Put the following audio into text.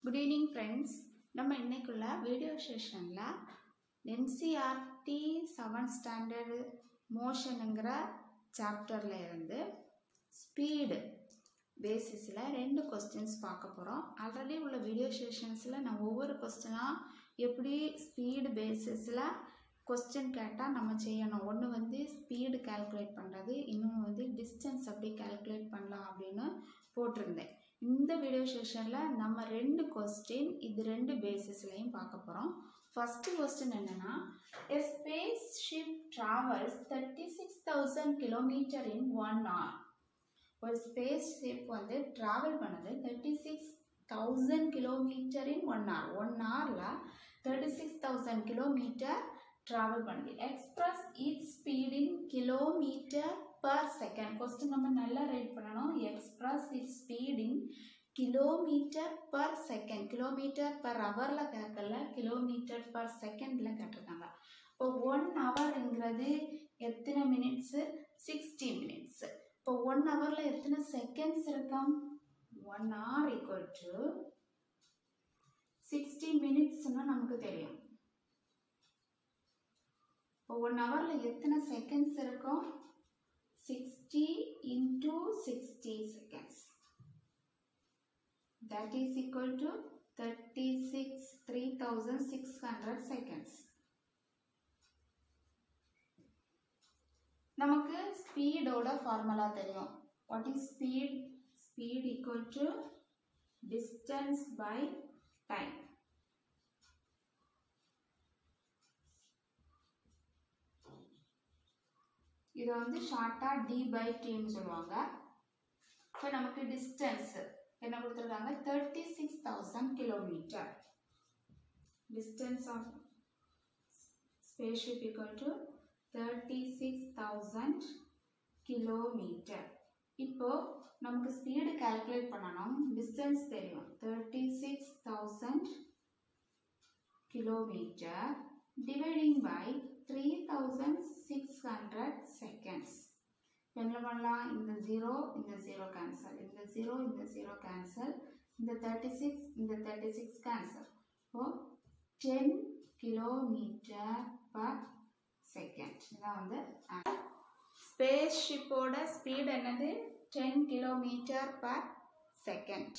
Good evening friends. நம்ம இன்னைக்குள்ள video செஷன்ல NCERT 7th standard motionங்கற சாப்டர்ல இருந்து ஸ்பீட் பேசிஸ்ல ரெண்டு क्वेश्चंस பார்க்க போறோம். ஆல்ரெடி உள்ள வீடியோ செஷன்ஸ்ல நான் ஒவ்வொரு क्वेश्चनா எப்படி ஸ்பீட் பேசிஸ்ல क्वेश्चन கேட்டா நம்ம செய்யணும். ஒன்னு வந்து ஸ்பீட் கால்குலேட் பண்றது, இன்னொன்னு வந்து டிஸ்டன்ஸ் எப்படி கால்குலேட் பண்ணலாம் அப்படினு போட்டிருந்தேன். இந்த வீடியோ செஷன்ல நம்ம ரெண்டு क्वेश्चन இது ரெண்டு பேசிஸ்லயும் பார்க்க போறோம். ஃபர்ஸ்ட் क्वेश्चन என்னன்னா a spaceship travels 36000 km in 1 hour. ஒரு spaceship வந்து டிராவல் பண்ணுது 36000 km in 1 hour. 1 hourல 36000 km travel பண்ணுது. express its speed in kilometer per second. Question நம்ம நல்லா ரைட் பண்ணனும். express its speed in kilometer per second. kilometer per hourல கேட்கல, kilometer per secondல கேட்டிருக்காங்க. இப்போ 1 hourங்கிறது எத்தனை மினிட்ஸ்? 60 மினிட்ஸ். இப்போ 1 hourல எத்தனை செகண்ட்ஸ் இருக்கும்? 1 hour equal to 60 மினிட்ஸ்னா நமக்கு தெரியும். இப்போ 1 hourல எத்தனை செகண்ட்ஸ் இருக்கும்? 60 into 60 seconds. That is equal to 36,600 seconds. நமக்கு ஸ்பீடோட ஃபார்முலா தெரியும். What is speed? Speed equal to distance by time. இது வந்து ஷார்ட்டா d by t ன்னு சொல்லுவாங்க. இப்போ நமக்கு டிஸ்டன்ஸ் என்ன கொடுத்திருக்காங்க? 36000 km. Distance of spaceship equal to 36000 km. இப்போ நமக்கு ஸ்பீட் கால்குலேட் பண்ணனும். டிஸ்டன்ஸ் தெரியும். 36000 km dividing by 3600 seconds. என்ன பண்ணலாம்? இந்த 0 கேன்சல், இந்த 0 கேன்சல், இந்த 36 கேன்சல். இப்போ 10 km per second. இதான் வந்து ஸ்பேஸ் ஷிப்போட ஸ்பீட் என்னது? 10 km per second.